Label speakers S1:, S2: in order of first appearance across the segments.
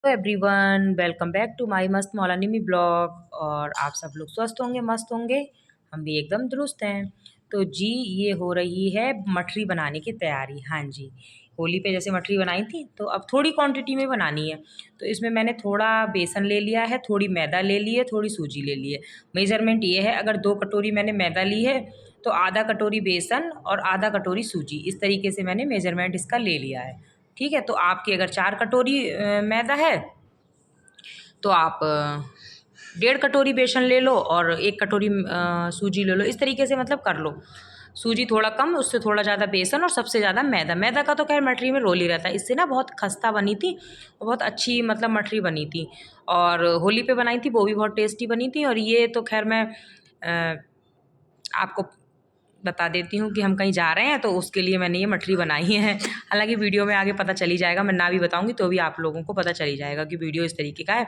S1: Hello everyone, welcome back to my मस्त मौलानी blog. और आप सब लोग स्वस्थ होंगे, मस्त होंगे। हम भी एकदम दुरुस्त हैं। तो जी, ये हो रही है मठरी बनाने की तैयारी। हाँ जी, होली पे जैसे मठरी बनाई थी तो अब थोड़ी क्वांटिटी में बनानी है। तो इसमें मैंने थोड़ा बेसन ले लिया है, थोड़ी मैदा ले ली है, थोड़ी सूजी ले ली है। मेजरमेंट ये है, अगर 2 कटोरी मैंने मैदा ली है तो आधा कटोरी बेसन और आधा कटोरी सूजी, इस तरीके से मैंने मेजरमेंट इसका ले लिया है। ठीक है, तो आपकी अगर 4 कटोरी मैदा है तो आप 1.5 कटोरी बेसन ले लो और 1 कटोरी सूजी ले लो। इस तरीके से मतलब कर लो। सूजी थोड़ा कम, उससे थोड़ा ज़्यादा बेसन और सबसे ज़्यादा मैदा। मैदा का तो खैर मठरी में रोल ही रहता है। इससे ना बहुत खस्ता बनी थी और बहुत अच्छी मतलब मठरी बनी थी। और होली पे बनाई थी, वो भी बहुत टेस्टी बनी थी। और ये तो खैर मैं आपको बता देती हूँ कि हम कहीं जा रहे हैं तो उसके लिए मैंने ये मठरी बनाई है। हालांकि वीडियो में आगे पता चली जाएगा, मैं ना भी बताऊंगी तो भी आप लोगों को पता चली जाएगा कि वीडियो इस तरीके का है।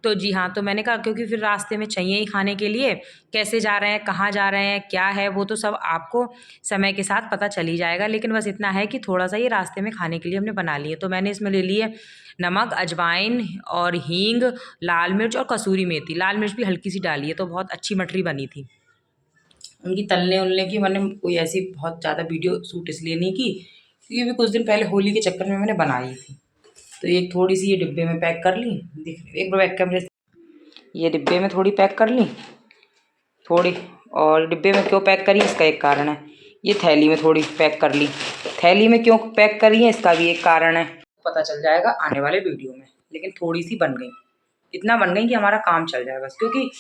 S1: तो जी हाँ, तो मैंने कहा क्योंकि फिर रास्ते में चाहिए ही खाने के लिए, कैसे जा रहे हैं, कहाँ जा रहे हैं, क्या है, वो तो सब आपको समय के साथ पता चल ही जाएगा। लेकिन बस इतना है कि थोड़ा सा ये रास्ते में खाने के लिए हमने बना लिए। तो मैंने इसमें ले लिए नमक, अजवाइन और हींग, लाल मिर्च और कसूरी मेथी। लाल मिर्च भी हल्की सी डाली है, तो बहुत अच्छी मठरी बनी थी। उनकी तलने उलने की मैंने कोई ऐसी बहुत ज़्यादा वीडियो शूट इसलिए नहीं की क्योंकि अभी कुछ दिन पहले होली के चक्कर में मैंने बनाई थी। तो एक थोड़ी सी ये डिब्बे में पैक कर ली। एक बार बैक कैमरे से ये डिब्बे में थोड़ी पैक कर ली थोड़ी। और डिब्बे में क्यों पैक करी, इसका एक कारण है। ये थैली में थोड़ी पैक कर ली। थैली में क्यों पैक करी है, इसका भी एक कारण है, पता चल जाएगा आने वाले वीडियो में। लेकिन थोड़ी सी बन गई, इतना बन गई कि हमारा काम चल जाए बस। क्योंकि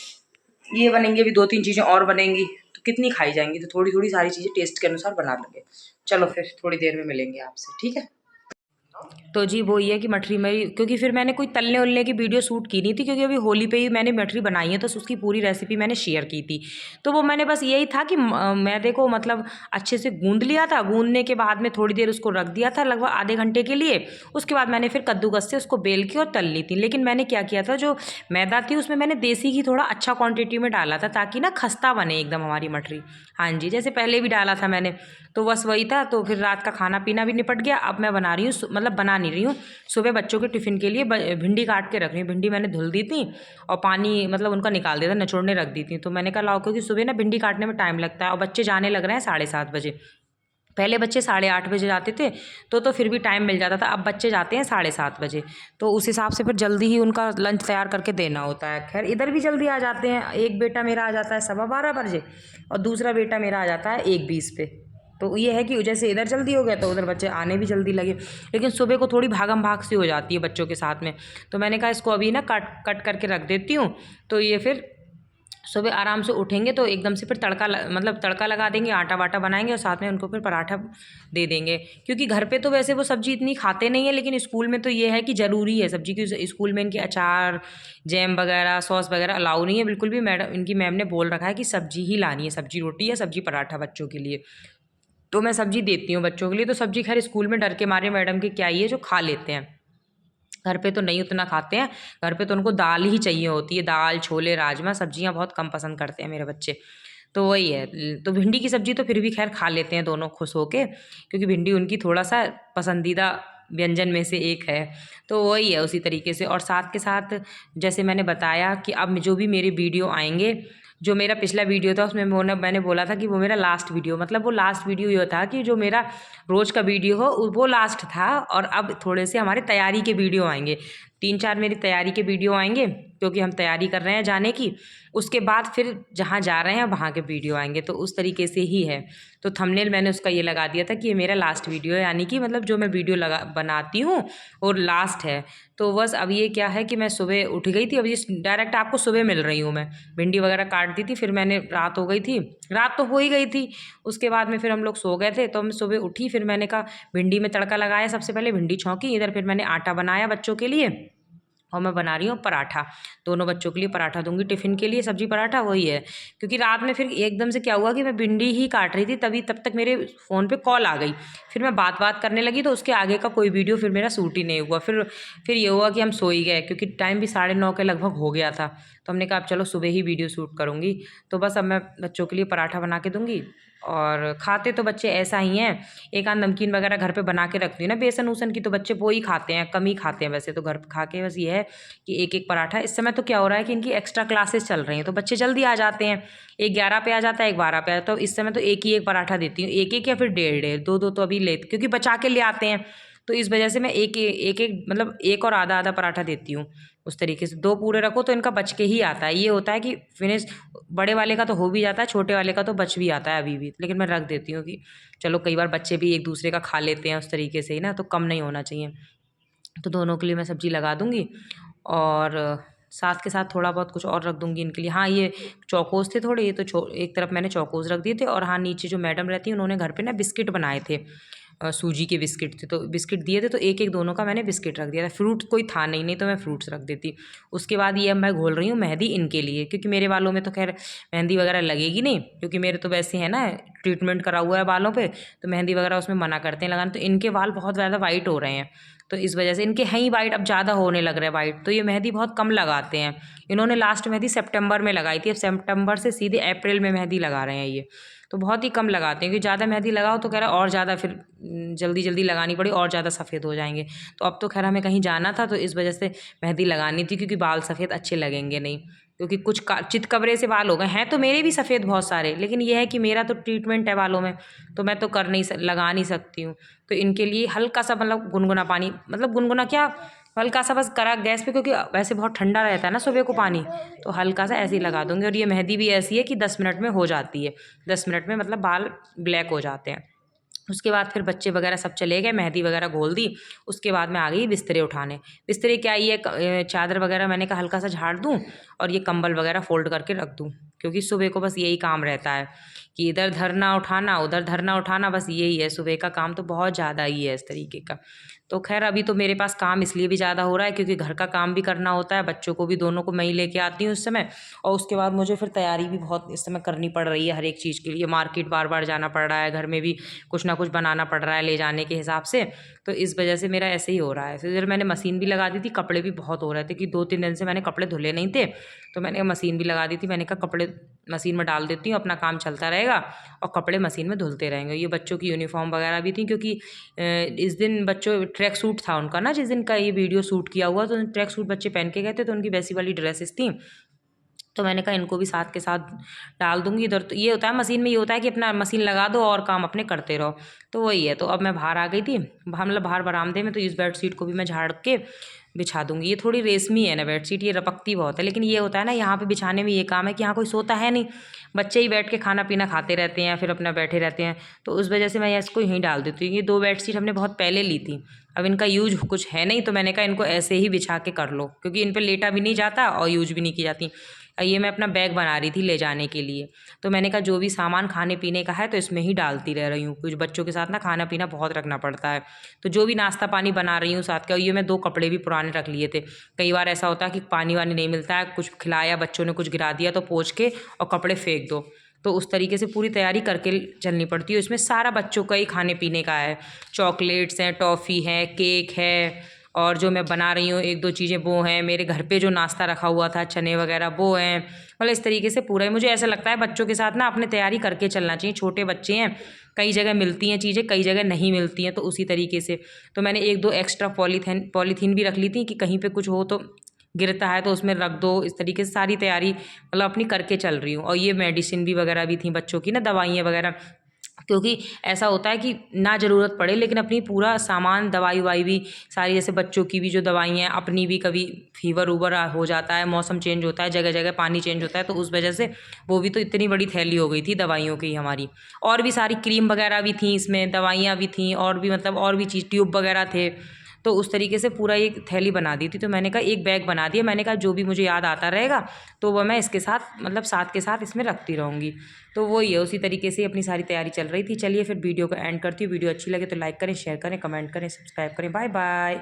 S1: ये बनेंगे, अभी 2-3 चीज़ें और बनेंगी तो कितनी खाई जाएंगी। तो थोड़ी थोड़ी सारी चीज़ें टेस्ट के अनुसार बना लेंगे। चलो फिर थोड़ी देर में मिलेंगे आपसे, ठीक है। तो जी वो ये है कि मठरी मेरी, क्योंकि फिर मैंने कोई तलने उलने की वीडियो शूट की नहीं थी क्योंकि अभी होली पे ही मैंने मठरी बनाई है, तो उसकी पूरी रेसिपी मैंने शेयर की थी। तो वो मैंने बस यही था कि मैदे को मतलब अच्छे से गूंद लिया था। गूंदने के बाद में थोड़ी देर उसको रख दिया था, लगभग आधे घंटे के लिए। उसके बाद मैंने फिर कद्दूकस से उसको बेल के और तल ली थी। लेकिन मैंने क्या किया था, जो मैदा थी उसमें मैंने देसी घी थोड़ा अच्छा क्वांटिटी में डाला था ताकि ना खस्ता बने एकदम हमारी मठरी। हाँ जी, जैसे पहले भी डाला था मैंने। तो बस वही था। तो फिर रात का खाना पीना भी निपट गया। अब मैं बना रही हूँ, मतलब बना नहीं रही हूँ, सुबह बच्चों के टिफ़िन के लिए भिंडी काट के रख रही हूँ। भिंडी मैंने धुल दी थी और पानी मतलब उनका निकाल दिया था, निचोड़ने रख दी थी। तो मैंने कहा लाओ, क्योंकि सुबह ना भिंडी काटने में टाइम लगता है और बच्चे जाने लग रहे हैं 7:30 बजे। पहले बच्चे 8:30 बजे जाते थे तो फिर भी टाइम मिल जाता था। अब बच्चे जाते हैं 7:30 बजे, तो उस हिसाब से फिर जल्दी ही उनका लंच तैयार करके देना होता है। खैर इधर भी जल्दी आ जाते हैं। एक बेटा मेरा आ जाता है 12:15 बजे और दूसरा बेटा मेरा आ जाता है 1:20 पे। तो ये है कि जैसे इधर जल्दी हो गया तो उधर बच्चे आने भी जल्दी लगे। लेकिन सुबह को थोड़ी भागम भाग सी हो जाती है बच्चों के साथ में। तो मैंने कहा इसको अभी ना कट कट करके रख देती हूँ, तो ये फिर सुबह आराम से उठेंगे तो एकदम से फिर मतलब तड़का लगा देंगे, आटा वाटा बनाएंगे और साथ में उनको फिर पराठा दे देंगे। क्योंकि घर पे तो वैसे वो सब्ज़ी इतनी खाते नहीं है, लेकिन स्कूल में तो ये है कि ज़रूरी है सब्ज़ी की। स्कूल में इनके अचार, जैम वगैरह, सॉस वगैरह अलाउ नहीं है बिल्कुल भी। मैडम, इनकी मैम ने बोल रखा है कि सब्ज़ी ही लानी है, सब्ज़ी रोटी या सब्ज़ी पराठा बच्चों के लिए। तो मैं सब्ज़ी देती हूँ बच्चों के लिए। तो सब्ज़ी खैर स्कूल में डर के मारे मैडम के क्या ही है, जो खा लेते हैं। घर पे तो नहीं उतना खाते हैं। घर पे तो उनको दाल ही चाहिए होती है, दाल, छोले, राजमा, सब्जियां बहुत कम पसंद करते हैं मेरे बच्चे। तो वही है। तो भिंडी की सब्ज़ी तो फिर भी खैर खा लेते हैं दोनों खुश होके, क्योंकि भिंडी उनकी थोड़ा सा पसंदीदा व्यंजन में से एक है। तो वही है उसी तरीके से। और साथ के साथ जैसे मैंने बताया कि अब जो भी मेरे वीडियो आएंगे, जो मेरा पिछला वीडियो था उसमें मैंने बोला था कि वो मेरा लास्ट वीडियो, मतलब वो लास्ट वीडियो ये था कि जो मेरा रोज़ का वीडियो हो वो लास्ट था। और अब थोड़े से हमारे तैयारी के वीडियो आएंगे, 3-4 मेरी तैयारी के वीडियो आएंगे, क्योंकि हम तैयारी कर रहे हैं जाने की। उसके बाद फिर जहाँ जा रहे हैं वहाँ के वीडियो आएंगे। तो उस तरीके से ही है। तो थंबनेल मैंने उसका ये लगा दिया था कि ये मेरा लास्ट वीडियो है, यानी कि मतलब जो मैं वीडियो बनाती हूँ और लास्ट है। तो बस अब ये क्या है कि मैं सुबह उठ गई थी, अब ये डायरेक्ट आपको सुबह मिल रही हूँ मैं। भिंडी वगैरह काट दी थी, फिर मैंने रात हो गई थी, रात तो हो ही गई थी। उसके बाद में फिर हम लोग सो गए थे। तो मैं सुबह उठी, फिर मैंने कहा भिंडी में तड़का लगाया। सबसे पहले भिंडी छौंकी, इधर फिर मैंने आटा बनाया बच्चों के लिए और मैं बना रही हूँ पराठा। दोनों बच्चों के लिए पराठा दूंगी टिफ़िन के लिए, सब्जी पराठा वही है। क्योंकि रात में फिर एकदम से क्या हुआ कि मैं भिंडी ही काट रही थी, तब तक मेरे फ़ोन पे कॉल आ गई। फिर मैं बात करने लगी तो उसके आगे का कोई वीडियो फिर मेरा शूट ही नहीं हुआ। फिर ये हुआ कि हम सो ही गए, क्योंकि टाइम भी 9:30 के लगभग हो गया था। तो हमने कहा अब चलो सुबह ही वीडियो शूट करूँगी। तो बस अब मैं बच्चों के लिए पराठा बना के दूँगी और खाते तो बच्चे ऐसा ही हैं, एक आध नमकीन वगैरह घर पे बना के रखती हूँ ना बेसन वूसन की, तो बच्चे वो ही खाते हैं, कम ही खाते हैं वैसे तो घर पे खा के। बस ये है कि एक एक पराठा। इस समय तो क्या हो रहा है कि इनकी एक्स्ट्रा क्लासेस चल रही हैं तो बच्चे जल्दी आ जाते हैं, एक 11 पे आ जाता है, एक 12 पे आ जाता है। तो इस समय तो एक ही एक पराठा देती हूँ, एक एक या फिर डेढ़ डेढ़, दो दो तो अभी लेते क्योंकि बचा के ले आते हैं। तो इस वजह से मैं एक मतलब एक और आधा आधा पराठा देती हूँ उस तरीके से। दो पूरे रखो तो इनका बच के ही आता है। ये होता है कि फिनिश बड़े वाले का तो हो भी जाता है, छोटे वाले का तो बच भी आता है अभी भी, लेकिन मैं रख देती हूँ कि चलो कई बार बच्चे भी एक दूसरे का खा लेते हैं उस तरीके से ही ना, तो कम नहीं होना चाहिए। तो दोनों के लिए मैं सब्ज़ी लगा दूँगी और साथ के साथ थोड़ा बहुत कुछ और रख दूँगी इनके लिए। हाँ, ये चौकोज़ थे थोड़े, ये तो एक तरफ मैंने चौकोज़ रख दिए थे। और हाँ, नीचे जो मैडम रहती हैं उन्होंने घर पे ना बिस्किट बनाए थे, सूजी के बिस्किट थे, तो बिस्किट दिए थे, तो एक एक दोनों का मैंने बिस्किट रख दिया था। फ्रूट कोई था नहीं, नहीं तो मैं फ्रूट्स रख देती। उसके बाद ये अब मैं घोल रही हूँ मेहंदी इनके लिए, क्योंकि मेरे बालों में तो खैर मेहंदी वगैरह लगेगी नहीं, क्योंकि मेरे तो वैसे है ना ट्रीटमेंट करा हुआ है बालों पे, तो मेहंदी वगैरह उसमें मना करते हैं लगाना। तो इनके बाल बहुत ज़्यादा वाइट हो रहे हैं, तो इस वजह से इनके हैं ही वाइट, अब ज़्यादा होने लग रहे हैं वाइट, तो ये मेहंदी बहुत कम लगाते हैं। इन्होंने लास्ट मेहंदी सितंबर में लगाई थी, अब सितंबर से सीधे अप्रैल में मेहंदी लगा रहे हैं ये, तो बहुत ही कम लगाते हैं। क्योंकि ज़्यादा मेहंदी लगाओ तो कह रहा और ज़्यादा फिर जल्दी जल्दी लगानी पड़ी और ज़्यादा सफ़ेद हो जाएंगे। तो अब तो खैर हमें कहीं जाना था, तो इस वजह से मेहंदी लगानी थी, क्योंकि बाल सफ़ेद अच्छे लगेंगे नहीं, क्योंकि कुछ चितकबरे से बाल हो गए हैं। तो मेरे भी सफ़ेद बहुत सारे, लेकिन ये है कि मेरा तो ट्रीटमेंट है बालों में, तो मैं तो लगा नहीं सकती हूँ। तो इनके लिए हल्का सा मतलब गुनगुना पानी, मतलब गुनगुना क्या, हल्का सा बस करा गैस पे, क्योंकि वैसे बहुत ठंडा रहता है ना सुबह को पानी, तो हल्का सा ऐसे ही लगा दूँगी। और ये मेहंदी भी ऐसी है कि 10 मिनट में हो जाती है, 10 मिनट में मतलब बाल ब्लैक हो जाते हैं। उसके बाद फिर बच्चे वगैरह सब चले गए, मेहंदी वगैरह घोल दी। उसके बाद मैं आ गई बिस्तरे उठाने। बिस्तरे क्या, ये चादर वगैरह मैंने कहा हल्का सा झाड़ दूँ और ये कंबल वगैरह फ़ोल्ड करके रख दूँ, क्योंकि सुबह को बस यही काम रहता है कि इधर धरना उठाना, उधर धरना उठाना, बस यही है। सुबह का काम तो बहुत ज़्यादा ही है इस तरीके का। तो खैर अभी तो मेरे पास काम इसलिए भी ज़्यादा हो रहा है क्योंकि घर का काम भी करना होता है, बच्चों को भी दोनों को मैं ही लेके आती हूँ इस समय। और उसके बाद मुझे फिर तैयारी भी बहुत इस समय करनी पड़ रही है हर एक चीज़ के लिए। मार्केट बार बार जाना पड़ रहा है, घर में भी कुछ ना कुछ बनाना पड़ रहा है ले जाने के हिसाब से। तो इस वजह से मेरा ऐसे ही हो रहा है। फिर मैंने मशीन भी लगा दी थी, कपड़े भी बहुत हो रहे थे कि 2-3 दिन से मैंने कपड़े धुले नहीं थे, तो मैंने मशीन भी लगा दी थी। मैंने कहा कपड़े मशीन में डाल देती हूँ, अपना काम चलता रहेगा और कपड़े मशीन में धुलते रहेंगे। ये बच्चों की यूनिफॉर्म वगैरह भी थी, क्योंकि इस दिन बच्चों ट्रैक सूट था उनका ना, जिस दिन का ये वीडियो शूट किया हुआ, तो ट्रैक सूट बच्चे पहन के गए थे, तो उनकी वैसी वाली ड्रेसेस थी। तो मैंने कहा इनको भी साथ के साथ डाल दूँगी इधर। तो ये होता है मशीन में, ये होता है कि अपना मशीन लगा दो और काम अपने करते रहो, तो वही है। तो अब मैं बाहर आ गई थी, मतलब बाहर बरामदे में, तो इस बेडशीट को भी मैं झाड़ के बिछा दूँगी। ये थोड़ी रेशमी है ना बेडशीट, ये रपकती बहुत है, लेकिन ये होता है ना यहाँ पे बिछाने में ये काम है कि यहाँ कोई सोता है नहीं, बच्चे ही बैठ के खाना पीना खाते रहते हैं या फिर अपना बैठे रहते हैं, तो उस वजह से मैं इसको यहीं डाल देती हूँ। ये 2 बेडशीट हमने बहुत पहले ली थी, अब इनका यूज कुछ है नहीं, तो मैंने कहा इनको ऐसे ही बिछा के कर लो, क्योंकि इन पर लेटा भी नहीं जाता और यूज भी नहीं की जाती। ये मैं अपना बैग बना रही थी ले जाने के लिए, तो मैंने कहा जो भी सामान खाने पीने का है तो इसमें ही डालती रह रही हूँ, कुछ बच्चों के साथ ना खाना पीना बहुत रखना पड़ता है। तो जो भी नाश्ता पानी बना रही हूँ साथ का, ये मैं 2 कपड़े भी पुराने रख लिए थे। कई बार ऐसा होता है कि पानी वानी नहीं मिलता है, कुछ खिलाया, बच्चों ने कुछ गिरा दिया, तो पोंछ के और कपड़े फेंक दो, तो उस तरीके से पूरी तैयारी करके चलनी पड़ती है। इसमें सारा बच्चों का ही खाने पीने का है, चॉकलेट्स हैं, टॉफ़ी है, केक है, और जो मैं बना रही हूँ 1-2 चीज़ें वो हैं, मेरे घर पे जो नाश्ता रखा हुआ था चने वगैरह वो हैं। मतलब इस तरीके से पूरा ही मुझे ऐसा लगता है बच्चों के साथ ना अपने तैयारी करके चलना चाहिए। छोटे बच्चे हैं, कई जगह मिलती हैं चीज़ें, कई जगह नहीं मिलती हैं, तो उसी तरीके से तो मैंने 1-2 एक्स्ट्रा पॉलीथीन भी रख ली थी कि कहीं पे कुछ हो तो गिरता है तो उसमें रख दो। इस तरीके से सारी तैयारी मतलब अपनी करके चल रही हूँ। और ये मेडिसिन भी वगैरह भी थी बच्चों की ना, दवाइयाँ वगैरह, क्योंकि ऐसा होता है कि ना ज़रूरत पड़े लेकिन अपनी पूरा सामान दवाई ववाई भी सारी, जैसे बच्चों की भी जो दवाइयाँ हैं, अपनी भी कभी फीवर उवर हो जाता है, मौसम चेंज होता है, जगह जगह पानी चेंज होता है, तो उस वजह से वो भी तो इतनी बड़ी थैली हो गई थी दवाइयों की हमारी। और भी सारी क्रीम वगैरह भी थी इसमें, दवाइयाँ भी थी, और भी मतलब और भी चीज़, ट्यूब वगैरह थे, तो उस तरीके से पूरा एक थैली बना दी थी। तो मैंने कहा एक बैग बना दिया, मैंने कहा जो भी मुझे याद आता रहेगा तो वह मैं इसके साथ मतलब साथ के साथ इसमें रखती रहूँगी। तो वही है, उसी तरीके से अपनी सारी तैयारी चल रही थी। चलिए फिर वीडियो को एंड करती हूँ। वीडियो अच्छी लगे तो लाइक करें, शेयर करें, कमेंट करें, सब्सक्राइब करें। Bye bye.